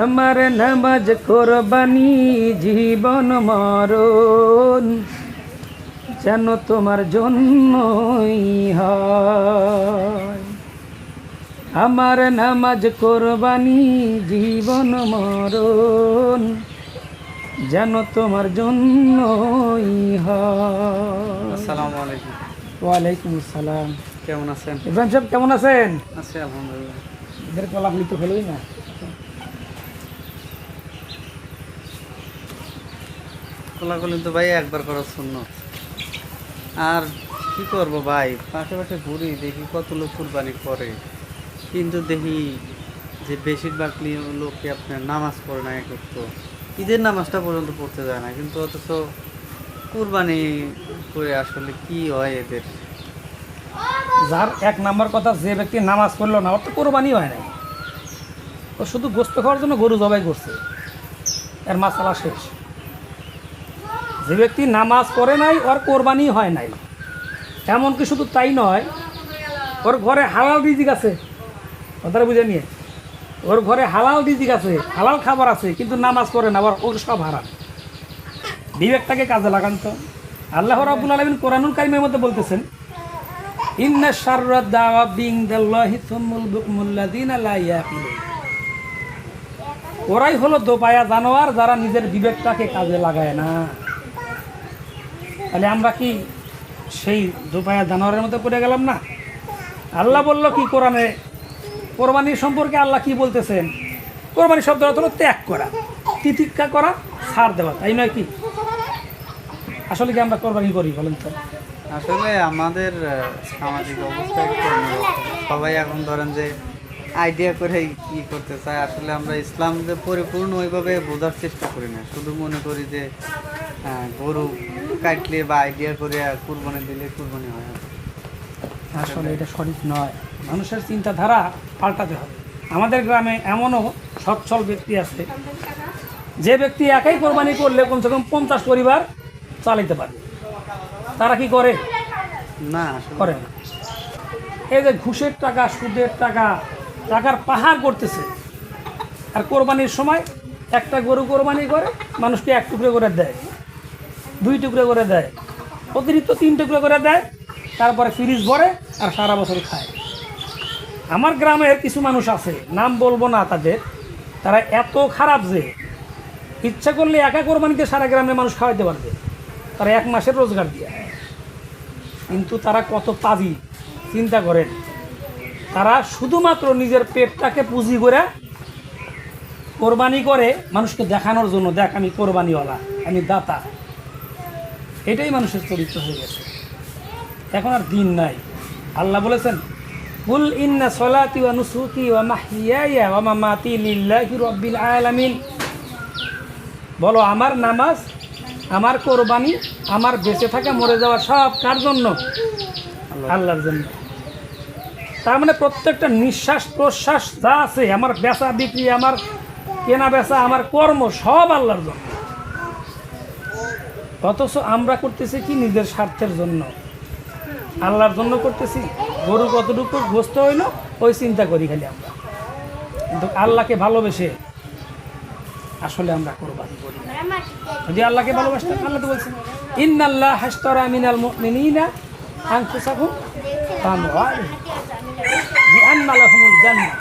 আমার নামাজ কোরবানি জীবন মরণ যেন তোমার জন্যই হয়। আমার নামাজ কোরবানি জীবন মরণ যেন তোমার জন্যই হয়। আসসালামু আলাইকুম। ওয়ালাইকুম আসসালাম। কেমন আছেন? ইব্রাহিম সাহেব কেমন আছেন? আছি আলহামদুলিল্লাহ। এদের কলাকলি তো হলোই না। কোলাকুলি তো ভাই একবার করার শূন্য। আর কি করব ভাই, পাশে পাশে ঘুরি দেখি কত লোক কুরবানি করে, কিন্তু দেখি যে বেশিরভাগ লোককে আপনার নামাজ পড়ে না। এক তো ঈদের নামাজটা পর্যন্ত পড়তে যায় না, কিন্তু অথচ কুরবানি করে আসলে কি হয় এদের? যার এক নাম্বার কথা, যে ব্যক্তি নামাজ পড়লো না ওর তো কোরবানি হয় নাই, ও শুধু গোস্ত খাওয়ার জন্য গরু জবাই করছে, এর মাসালা শেষ। যে ব্যক্তি নামাজ পড়ে নাই ওর কোরবানি হয় নাই। এমনকি শুধু তাই নয়, ওর ঘরে হালাল রিজিক আছে, কথাটা বুঝে নিয়ে, ওর ঘরে হালাল রিজিক আছে, হালাল খাবার আছে, কিন্তু নামাজ পড়ে না, ওর সব হারাম। বিবেকটাকে কাজে লাগান তো। আল্লাহ রাব্বুল আলামিন কোরআনুল কারীমের মধ্যে বলতেছেন, ইন্না শাররাদ দাওয়াবি ইনদাল্লাহি সুম্মুল বুকমুল্লাযিনা লা ইয়াকিলুন। ওরাই হলো দোপায়া জানোয়ার, যারা নিজের বিবেকটাকে কাজে লাগায় না। তাহলে আমরা কি সেই দোপায়া জানোয়ারের মধ্যে পড়ে গেলাম না? আল্লাহ বলল কি কোরআনে, কোরবানির সম্পর্কে আল্লাহ কি বলতেছেন? কোরবানি শব্দ হলো ত্যাগ করা, তিতিক্ষা করা, ছাড় দেওয়া, তাই নয় কি? আসলে কি আমরা কোরবানি করি বলেন তো? আসলে আমাদের সামাজিক অবস্থা একটু অন্যরকম। সবাই এখন ধরেন যে আইডিয়া করে কি করতে চায়। আসলে আমরা ইসলামকে পরিপূর্ণ ওইভাবে বোঝার চেষ্টা করি না, শুধু মনে করি যে গরু কাটলে বা আইডিয়া করে কুরবানি দিলে কুরবানি হয়। আসলে এটা সঠিক নয়। মানুষের চিন্তাধারা পাল্টাতে হবে। আমাদের গ্রামে এমনও সচ্ছল ব্যক্তি আছে, যে ব্যক্তি একাই কোরবানি করলে কমসে কম 50 পরিবার চালাইতে পারে। তারা কি করে? না, করে না। এই যে ঘুষের টাকা, সুদের টাকা, টাকার পাহাড় করতেছে, আর কোরবানির সময় একটা গরু কোরবানি করে মানুষকে 1 টুকরো করে দেয়, 2 টুকরো করে দেয়, অতিরিক্ত 3 টুকরো করে দেয়, তারপরে ফ্রিজ ভরে আর সারা বছর খায়। আমার গ্রামের কিছু মানুষ আছে, নাম বলবো না তাদের, তারা এত খারাপ যে ইচ্ছা করলে একা কোরবানিতে সারা গ্রামের মানুষ খাওয়াইতে পারবে, তারা 1 মাসের রোজগার দিয়ে। কিন্তু তারা কত পাজি চিন্তা করেন। তারা শুধুমাত্র নিজের পেটটাকে পুঁজি করে কোরবানি করে মানুষকে দেখানোর জন্য, দেখ আমি কোরবানিওয়ালা, আমি দাতা। এটাই মানুষের চরিত্র হয়ে গেছে। এখন আর দিন নাই। আল্লাহ বলেছেন, কুল ইন্না সলাতি ওয়া নুসুকি ওয়া মাহইয়ায়া ওয়া মামাতি লিল্লাহি রাব্বিল আলামিন। বলো, আমার নামাজ, আমার কোরবানি, আমার বেঁচে থাকা মরে যাওয়া সব কার জন্য? আল্লাহর জন্য। তার মানে প্রত্যেকটা নিঃশ্বাস প্রশ্বাস যা আছে, আমার বেচা বিক্রি, আমার কেনা বেচা, আমার কর্ম, সব আল্লাহর জন্য। অথচ আমরা করতেছি কি? নিজের স্বার্থের জন্য। আল্লাহর জন্য করতেছি? গরু কতটুকু গোস্ত হইল ওই চিন্তা করি খালি আমরা, কিন্তু আল্লাহকে ভালোবেসে আসলে আমরা কোরবানি করি না। যদি আল্লাহকে ভালোবাসতাম, আল্লাহ তো বলছেন, ইন্নাল্লাহ হাশতারা মিনাল মুমিনিনা আনফুসাহুম ওয়া আমওয়ালাহুম বিআন্না লাহুমুল জান্নাহ।